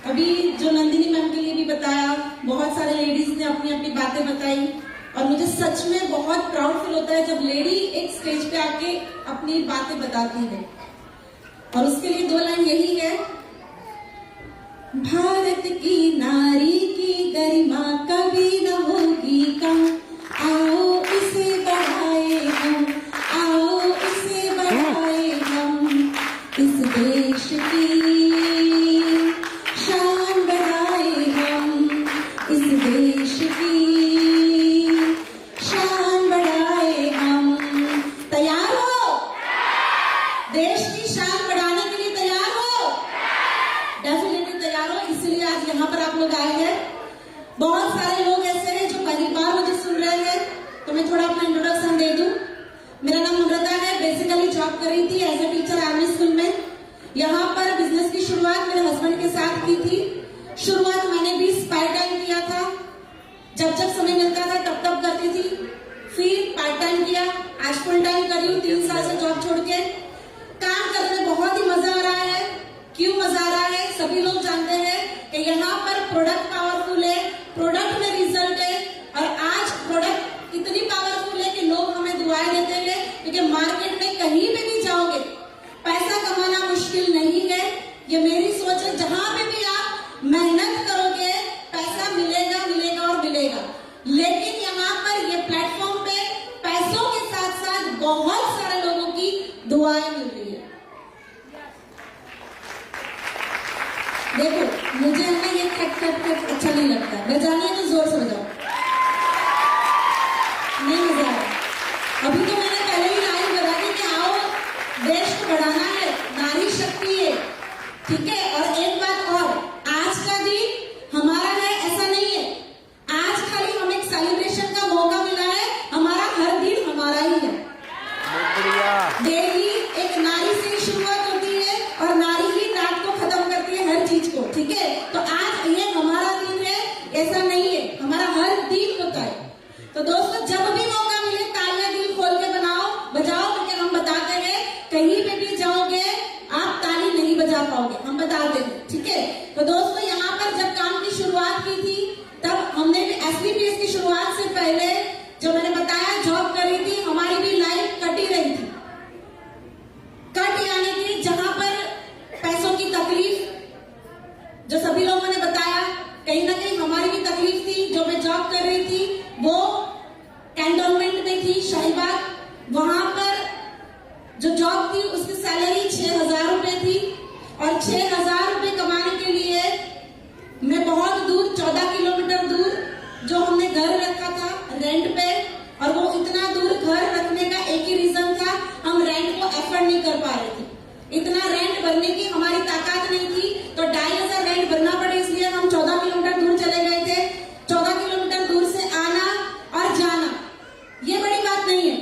अभी जो नंदिनी मैम के लिए भी बताया, बहुत सारे लेडीज ने अपनी अपनी बातें बताई और मुझे सच में बहुत प्राउड फील होता है जब लेडी एक स्टेज पे आके अपनी बातें बताती है। और उसके लिए 2 लाइन यही है, भारत की नारी की गरिमा कभी न होगी कम, आओ इसे बढ़ाए हम, आओ इसे बढ़ाए हम, इस देश की शान बढ़ाए हम, इस देश की शान बढ़ाए हम। तैयार हो? देश की शान बढ़ाने के लिए तैयार हो? डेफिनेटली तैयार हो, इसलिए आज यहाँ पर आप लोग आए हैं। बहुत सारे लोग ऐसे हैं जो पहली बार मुझे सुन रहे हैं, तो मैं थोड़ा अपना इंट्रोडक्शन दे दूं। मेरा नाम अमृता है, बेसिकली जॉब कर रही थी as a teacher army school में। यहाँ पर बिजनेस की शुरुआत मेरे हस्बैंड के साथ की थी। शुरुआत मैंने भी स्पायर टाइम किया था, जब जब समय मिलता था तब तब करती थी, फिर पार्ट टाइम किया, आज फुल टाइम कर रही हूँ 3 साल से जॉब छोड़ के। काम करने में बहुत ही मजा आ रहा है। क्यों मजा आ रहा है? सभी लोग जानते हैं कि यहाँ पर प्रोडक्ट पावरफुल है, प्रोडक्ट में रिजल्ट है, और आज प्रोडक्ट इतनी पावरफुल है कि लोग हमें दुआएं देते हैं, क्योंकि मार्केट में कहीं पे भी जाओगे पैसा कमाना मुश्किल नहीं है। ये मेरी सोच है, जहां पे भी आप मेहनत करोगे पैसा मिलेगा मिलेगा और मिलेगा। लेकिन यहाँ पर ये प्लेटफॉर्म पे पैसों के साथ साथ बहुत सारे लोगों की दुआएं मिल रही है। देखो, मुझे है ना ये खट अच्छा नहीं लगता, बजानी है तो जोर से बजाओ, नहीं मजा आ रहा। अभी तो मैंने पहले ही लाइन बता दी कि आओ देश को बढ़ाना है, नारी शक्ति है, ठीक है। और एक बात और, आज का दिन हमारा है ऐसा नहीं है, आज खाली हमें एक सेलिब्रेशन का मौका मिला है, हमारा हर दिन हमारा ही है। डेली एक नारी से शुरुआत होती है और नारी ही रात को खत्म करती है हर चीज को, ठीक है। तो आज ये हमारा दिन है ऐसा नहीं है, हमारा हर दिन होता है। तो दोस्तों, जब भी मौका मिले तालियां दिल खोल के बजाओ, क्योंकि हम बताते हैं कहीं पे भी जाओगे आप ताली नहीं बजा पाओगे, हम बताते हैं, ठीक है। तो दोस्तों, यहाँ पर जब काम की शुरुआत की थी तब हमने भी SBPS की शुरुआत से पहले जो मैंने बताया जॉब कर रही थी, हमारी भी लाइफ कटी रही थी। कट यानी कि जहां पर पैसों की तकलीफ, जो सभी लोगों ने बताया, कहीं ना कहीं हमारी भी तकलीफ थी। जो मैं जॉब कर रही थी वो कैंटोनमेंट में थी, शाहीबाग। वहां पर जो जॉब थी उसकी सैलरी 6,000 रुपए थी, और 6,000 रुपए कमाने के लिए मैं बहुत दूर 14 किलोमीटर दूर जो हमने घर रखा था रेंट पे, और वो इतना दूर घर रखने का एक ही रीजन था, हम रेंट को एफर्ड नहीं कर पा रहे थे। इतना रेंट भरने की हमारी ताकत नहीं थी, तो 2,500 रेंट भरना पड़े, इसलिए हम 14 किलोमीटर दूर चले गए थे। 14 किलोमीटर दूर से आना और जाना ये बड़ी बात नहीं है।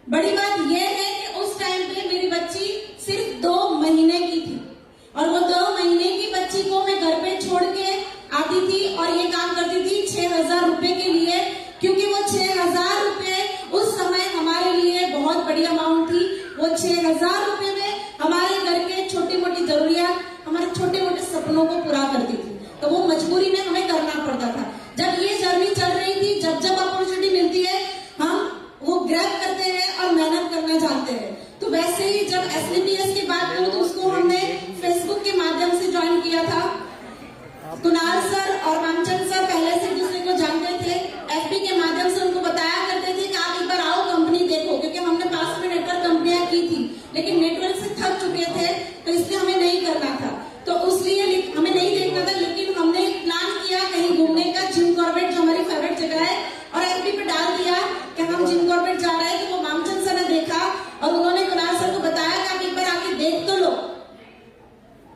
बड़ी बात यह है कि उस टाइम पे मेरी बच्ची सिर्फ 2 महीने की थी, और वो 2 महीने की बच्ची को मैं घर पे छोड़ के आती थी और ये काम करती थी 6,000 रुपए के लिए, क्योंकि वो 6,000 रुपए उस समय हमारे लिए बहुत बड़ी अमाउंट थी। वो 6,000 रुपए में हमारे घर के छोटी मोटी जरूरियात, हमारे छोटे मोटे सपनों को पूरा करती थी, तो वो मजबूरी में हमें करना पड़ता था। जब ये जर्नी चल रही थी, जब जब अपॉर्चुनिटी मिलती है हम वो ग्रैब करते हैं और मेहनत करना चाहते हैं। तो वैसे ही जब SBPS की बात करूं तो उसको हमने फेसबुक के माध्यम से ज्वाइन किया था। कुणाल सर और रामचंद्र सर पहले से दूसरे को जानते थे, FB के माध्यम से उनको बताया करते थे कि आप एक बार आओ कंपनी देखो, क्योंकि हमने पास में नेटवर्क कंपनियां की थी, लेकिन नेटवर्क से थक चुके थे, तो इसलिए हमें नहीं करना था, तो उसलिए हमें नहीं देखना था। लेकिन हमने प्लान किया कहीं घूमने का, जिम कॉर्बेट जो हमारी फेवरेट जगह है, और FB पे डाल दिया कि हम जिम कॉर्बेट जा रहे हैं। तो वो रामचंद्र सर ने देखा और उन्होंने कुणाल सर को बताया कि आप एक बार आके देख तो लो।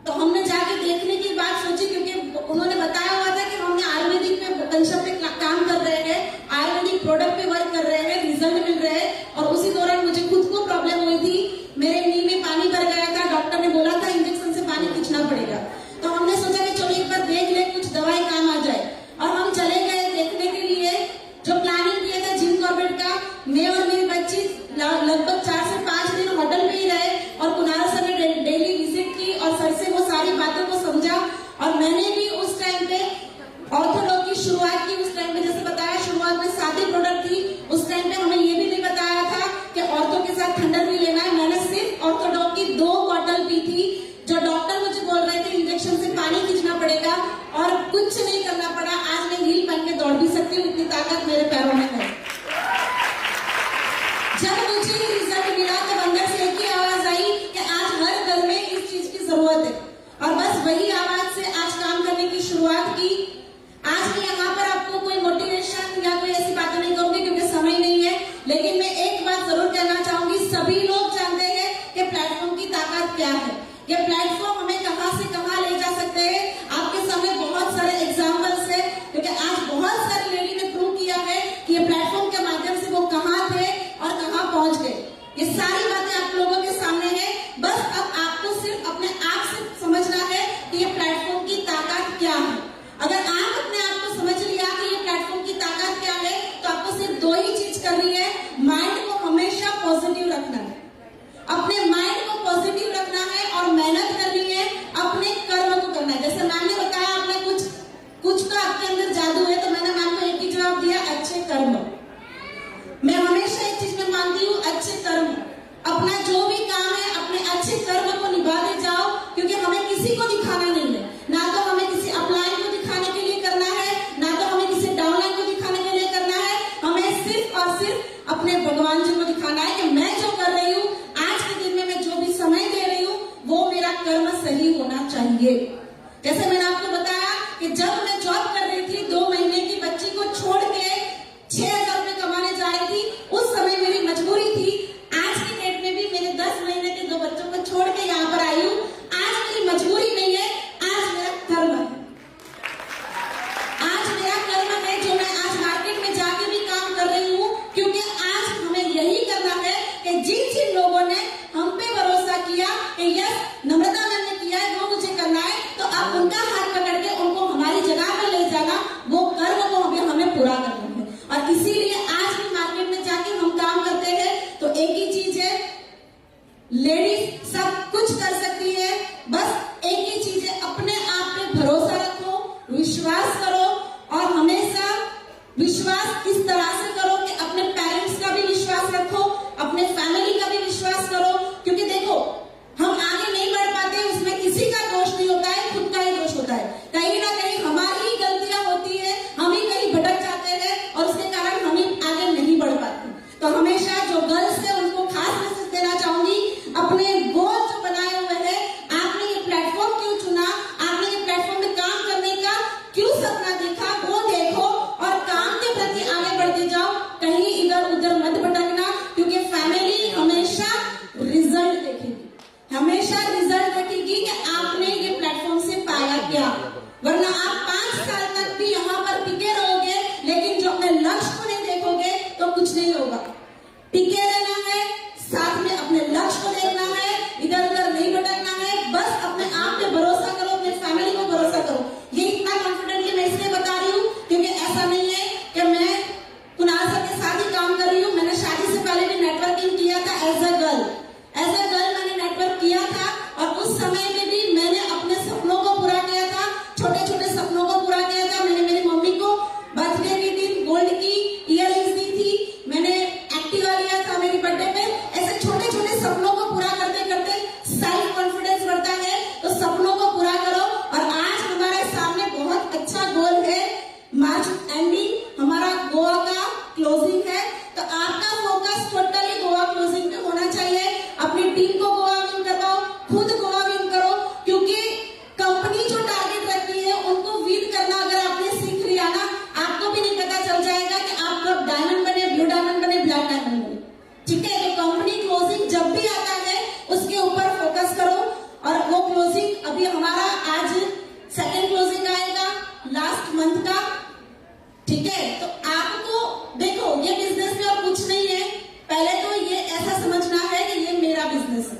तो हमने जाके देखने की बात सोची, क्योंकि उन्होंने बताया हुआ था कि हमने आयुर्वेदिक पे कंसेप्ट पे काम कर रहे हैं, आयुर्वेदिक प्रोडक्ट पे वर्क कर रहे हैं, रिजल्ट मिल रहे हैं। और उसी दौरान मुझे खुद को प्रॉब्लम हुई थी, मेरे नी में पानी भर गया था, डॉक्टर ने बोला था इंजेक्शन से पानी खींचना पड़ेगा। तो हमने सोचा कि चलो एक बार देख ले, कुछ दवाई काम आ जाए, और हम चले गए देखने के लिए। जो प्लानिंग किया था जिम कॉर्बेट का, मैं और मेरी बच्ची लगभग 4 से 5 दिन होटल में ही रहे, और कुणाल सर ने डेली विजिट की और सर से वो सारी बातों को समझा, और मैंने भी उस टाइम पे ऑर्थोडॉक की शुरुआत की। उस टाइम पे जैसे बताया शुरुआत में 7 ही प्रोडक्ट थी। उस टाइम पे हमें ये भी नहीं बताया था कि ऑर्थो के साथ थंडर भी लेना है। मैंने सिर्फ ऑर्थोडॉक की 2 बॉटल पी थी, जो डॉक्टर मुझे बोल रहे थे इंजेक्शन से पानी खींचना पड़ेगा, और कुछ नहीं करना पड़ा। आज मैं हील पहन के दौड़ भी सकती हूँ, इतनी ताकत मेरे पैरों में है। जब मुझे रिजल्ट मिला तब अंदर से एक ही आवाज आई कि आज हर घर में इस चीज की जरूरत है, और बस वही आवाज से आज काम करने की शुरुआत की। आज मैं यहाँ पर आपको कोई मोटिवेशन या कोई ऐसी बातें नहीं करूंगी क्योंकि समय नहीं है, लेकिन मैं एक बात जरूर कहना चाहूंगी। सभी लोग जानते हैं कि प्लेटफॉर्म की ताकत क्या है। ये प्लेटफॉर्म हमें कहां से कहां ले जा सकते हैं। आपके सामने बहुत सारे एग्जाम्पल्स है, क्योंकि आज बहुत सारी लेडी ने प्रूव किया है कि ये प्लेटफॉर्म के माध्यम से वो कहां थे और कहां पहुंच गए। ये सारी बातें आप लोगों के सामने है। बस अब आपको सिर्फ अपने आप से समझना है कि ये प्लेटफॉर्म की ताकत क्या है। अगर आप अपने आप को समझ लिया कि ये प्लेटफॉर्म की ताकत क्या है, तो आपको सिर्फ 2 ही चीज करनी है। माइंड को हमेशा पॉजिटिव रखना है, अपने माइंड को पॉजिटिव रखना है, और मेहनत करनी है, अपने कर्म को करना है। जैसे मैम ने बताया आपने कुछ तो आपके अंदर जादू है, तो मैंने मैम को एक ही जवाब दिया, अच्छे कर्म। मैं हमेशा एक चीज में मानती हूँ, अच्छे कर्म। अपना जो भी काम है अपने अच्छे कर्म को निभाते जाओ, क्योंकि हमें किसी को दिखाना नहीं है। ना तो हमें किसी अपलाइन को दिखाने के लिए करना है, ना तो हमें किसी डाउनलाइन को दिखाने के लिए करना है। हमें सिर्फ और सिर्फ अपने भगवान जी को दिखाना है कि मैं जो कर रही हूँ आज के दिन में, मैं जो भी समय दे रही हूँ वो मेरा कर्म सही होना चाहिए। जैसे मैंने आपको बताया कि जब मैं जॉब कर रही थी, 2 महीने की बच्ची को छोड़ के 6,000 रुपए कमाने जा रही थी, उस समय मेरी मजबूरी थी। आज की डेट में भी मेरे 10 महीने के 2 बच्चों को छोड़ के यहाँ पर आई हूँ। आज मेरी मजबूरी नहीं है, आज मेरा कर्म है। आज मेरा कर्म है जो मैं आज मार्केट में जाके भी काम कर रही हूँ, क्योंकि आज हमें यही करना है कि जिन लोगों ने हम पे भरोसा किया कि यस नम्रता मैम ने किया है, वो मुझे करना है, तो आप उनका हाथ पकड़ के उनको हमारी जगह पर ले जाना, वो कर्म को हमें पूरा करना है। और इसीलिए आज भी मार्केट में जाके हम काम करते हैं। तो एक ही चीज है, लेडीज सब कुछ कर सकती है, बस एक ही चीज है, अपने आप पे भरोसा रखो, विश्वास करो, और हमेशा विश्वास इस तरह से करो कि अपने पेरेंट्स का भी विश्वास रखो, अपने फैमिली का भी विश्वास करो। क्योंकि देखो, हम आगे नहीं बढ़ पाते, उसमें किसी का दोष नहीं होता है, खुद का ही दोष होता है। कहीं ना कहीं हमारी ही गलतियां होती है, हम ही कहीं भटक जाते हैं, और उसके कारण हम ही आगे नहीं बढ़ पाते। तो हमेशा जो गर्ल्स है उनको खास मैसेज देना चाहूंगी, अपने गोल जो बनाए हुए हैं, आपने ये प्लेटफॉर्म क्यों चुना, आपने ये प्लेटफॉर्म में काम करने का क्यों सपना देखा, वो देखो और काम के प्रति आगे बढ़ते जाओ। कहीं इधर उधर मत भटकना, क्योंकि फैमिली हमेशा रिजल्ट देखेगी, हमेशा रिजल्ट देखेगी कि आपने ये प्लेटफॉर्म से पाया क्या। वरना आप 5 साल तक भी यहाँ पर टिके रहोगे, लेकिन जो अपने लक्ष्य को नहीं देखोगे तो कुछ नहीं होगा। टिके रहना है, साथ में अपने लक्ष्य को देखना है, इधर उधर नहीं भटकना है, बस अपने आप पे भरोसा करो, अपने फैमिली को भरोसा करो। ये इतना कॉन्फिडेंटली मैं इसलिए बता रही हूँ क्योंकि ऐसा नहीं है कि मैं कुणाल सर के साथ ही काम कर रही हूँ। मैंने शादी से पहले भी नेटवर्किंग किया था एज अ गर्ल मैंने नेटवर्क किया था, और उस समय में भी मैंने अपने सपनों को पूरा किया था, छोटे छोटे सपनों को पूरा किया था। मैंने मेरी मम्मी को बर्थडे के दिन गोल्ड की इयररिंग्स दी थी, मैंने एक्टिवा लिया था मेरी बर्थडे पे। ऐसे छोटे छोटे सपनों को पूरा करते करते सेल्फ कॉन्फिडेंस बढ़ता है। तो सपनों को पूरा करो, और आज हमारे सामने बहुत अच्छा गोल है, मार्च एंडिंग हमारा गोवा का क्लोजिंग है। तो आपका फोकस टोटली गोवा क्लोजिंग पे होना चाहिए। अपनी टीम को गोवा विन करवाओ, खुद गोवा विन करो, क्योंकि कंपनी जो टारगेट रखती है उनको विन करना अगर आपने सीख लिया ना, आपको भी नहीं पता चल जाएगा कि आप कब डायमंड बने, ब्लू डायमंड बने, ब्लैक डायमंड बने। ठीक है, तो कंपनी क्लोजिंग जब भी आता है उसके ऊपर फोकस करो। और वो क्लोजिंग अभी हमारा आज 2nd क्लोजिंग आएगा लास्ट मंथ का। ठीक है, तो आपको देखो ये बिजनेस में और कुछ नहीं है। पहले तो ये ऐसा समझना है कि ये मेरा बिजनेस है,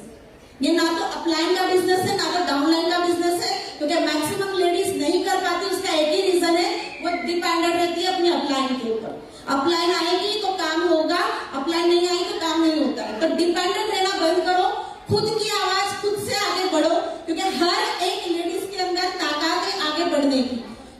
ये ना तो अपलाइन का बिजनेस है ना तो डाउनलाइन का बिजनेस है, क्योंकि मैक्सिमम लेडीज नहीं कर पाती। उसका एक ही रीजन है, वो डिपेंडेंट रहती है अपनी अपलाइन के ऊपर। अपलाइन आएगी तो काम होगा, अपलाइन नहीं आई तो काम नहीं होता है। तो डिपेंडेंट रहना बंद करो, खुद की आवाज खुद से आगे बढ़ो, क्योंकि हर एक लेडीज के अंदर ताकत है आगे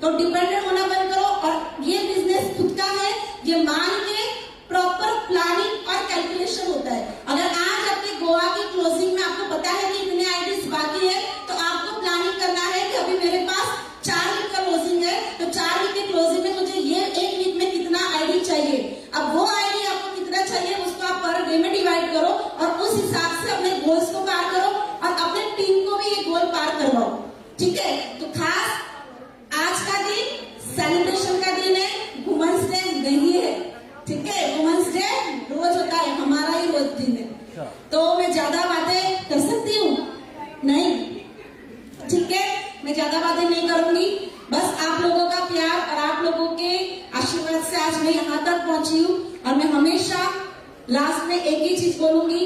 तो डिपेंडेंट होना बंद करो और ये बिजनेस खुद का है, ये मान के प्रॉपर प्लानिंग और कैलकुलेशन होता है। अगर आज आपके गोवा की क्लोजिंग में आपको पता है कि इतने आईडीज बाकी है, तो आपको प्लानिंग करना है कि अभी मेरे पास 4 वीक का क्लोजिंग है, तो 4 वीक के क्लोजिंग में मुझे ये 1 वीक में कितना आईडी चाहिए। अब वो आईडी आपको कितना चाहिए उसको आप पर डे में डिवाइड करो और उस हिसाब से अपने गोल्स को पार करो और अपने टीम को भी ये गोल पार करवाओ। ठीक है, तो खास आज का दिन सेलिब्रेशन का दिन है, वुमेन्स डे नहीं है। ठीक है, वुमेन्स डे रोज होता है, हमारा ही रोज दिन है। तो मैं ज्यादा बातें कर सकती हूँ? नहीं। ठीक है, मैं ज्यादा बातें नहीं करूंगी, बस आप लोगों का प्यार और आप लोगों के आशीर्वाद से आज मैं यहाँ तक पहुंची हूँ। और मैं हमेशा लास्ट में एक ही चीज बोलूंगी,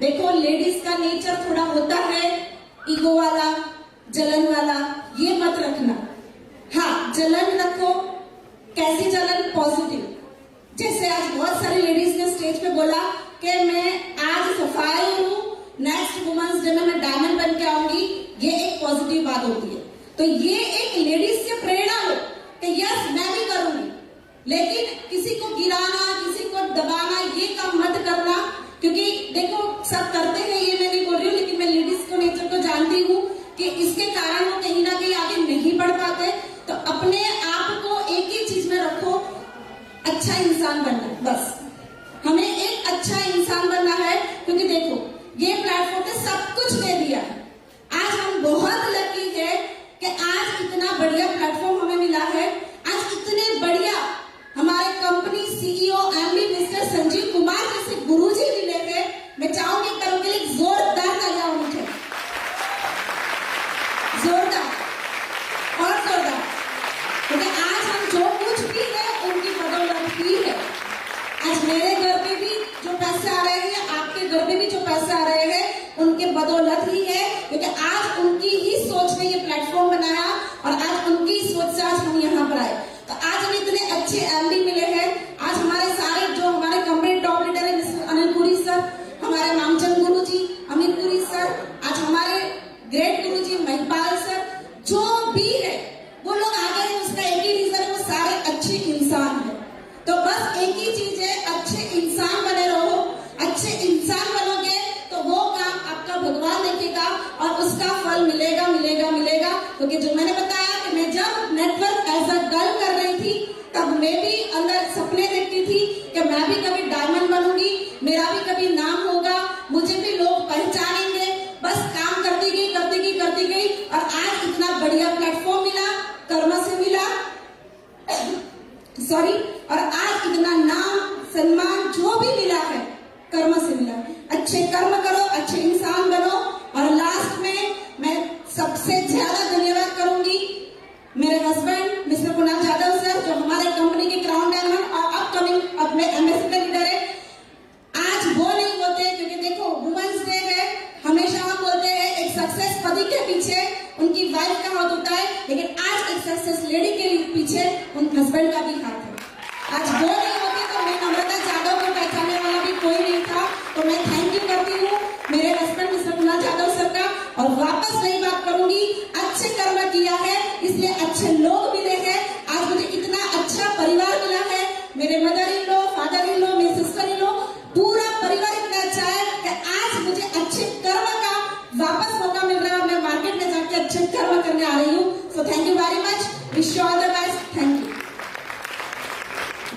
देखो लेडीज का नेचर थोड़ा होता है ईगो वाला, जलन वाला, ये मत रखना। हाँ, जलन रखो, कैसी जलन? पॉजिटिव। जैसे आज बहुत सारी लेडीज ने स्टेज पे बोला कि मैं आज सफाई हूँ, नेक्स्ट वुमेन्स डे में मैं डायमंड बन के आऊंगी, ये एक पॉजिटिव बात होती है। तो ये एक लेडीज से प्रेरणा लो कि यस मैं भी करूंगी, लेकिन किसी को गिराना, किसी को दबाना, ये काम मत करना। क्योंकि देखो सब करते हैं, ये मैं नहीं बोल रही हूँ, लेकिन मैं लेडीज को नेचर को जानती हूँ कि इसके कारण वो कहीं ना कहीं आगे नहीं बढ़ पाते। तो अपने आप को एक ही चीज में रखो, अच्छा इंसान बनना है। बस हमें एक अच्छा इंसान बनना है, क्योंकि देखो ये प्लेटफॉर्म ने सब कुछ दे दिया है। आज हम बहुत लकी है कि आज इतना बढ़िया प्लेटफॉर्म हमें मिला है। आज इतने बढ़िया हमारे company CEO MD mister Sanjeev Kumar जैसे गुरुजी मिले हैं। मैं चाहूंगी कल के लिए जोरदार तालियां होनी चाहिए, जोरदार और जोरदार, क्योंकि आज हम जो कुछ भी है उनकी बदौलत ही है। आज मेरे घर पे भी जो पैसे आ रहे हैं, आपके घर पे भी जो पैसे आ रहे हैं, उनके बदौलत ही है, क्योंकि आज उनकी ही सोच ने ये प्लेटफॉर्म बनाया और आज उनकी सोच से आज हम यहाँ पर आए। तो आज हमें इतने अच्छे एमडी मिले हैं। आज हमारे सारे जो हमारे कंपनी टॉप लीडर है, मिस्टर अनिल पुरी सर, हमारे मामचंद गुरु जी, अमित पुरी सर, आज हमारे ग्रेट गुरु जी महिपाल सर, जो भी है वो लोग आ गए, उसका एक ही रीजन है, वो सारे अच्छे इंसान है। तो बस एक ही चीज है, अच्छे इंसान बने रहो। अच्छे इंसान बनोगे तो वो काम आपका भगवान देखेगा और उसका फल मिलेगा मिलेगा मिलेगा। क्योंकि जो मैंने बताया कि मैं जब नेटवर्क एज अ गर्ल कर रही थी, तब मैं भी अंदर सपने देखती थी कि मैं भी कभी डायमंड बनूंगी, मेरा भी कभी नाम होगा, मुझे भी लोग पहचानेंगे। बस काम करती गई करती गई करती गई और आज इतना बढ़िया प्लेटफॉर्म मिला, कर्म से मिला, सॉरी, और आज इतना नाम सम्मान जो भी मिला है कर्म से मिला। अच्छे कर्म करो, अच्छे इंसान बनो। और लास्ट में मैं सबसे ज्यादा धन्यवाद करूंगी मेरे husband mister Kunal Yadav sir, जो हमारे कंपनी के क्राउन डायमंड और अपकमिंग अपने एम्बेसडर लीडर है। आज वो नहीं होते, क्योंकि देखो वुमेन्स डे है, हमेशा हम बोलते हैं एक सक्सेस पति के पीछे उनकी वाइफ का हाथ होता है, लेकिन आज एक सक्सेस लेडी के पीछे उन हस्बैंड का भी हाथ है। आज वो नहीं होते तो मैं नम्रता यादव को पहचानने वाला भी कोई नहीं था। तो मैं थैंक यू करती हूँ मेरे husband mister Kunal Yadav sir का। और वापस वही बात करूंगी, अच्छे कर्म किया है इसलिए अच्छे लोग मिले हैं। आज मुझे इतना अच्छा परिवार मिला है, मेरे mother in law, father in law, मेरी सिस्टर इन लॉ, पूरा परिवार इतना अच्छा है कि आज मुझे अच्छे कर्म का वापस मौका मिल रहा है। मैं मार्केट में जाके अच्छे कर्म करने आ रही हूँ। So thank you very much, wish you all the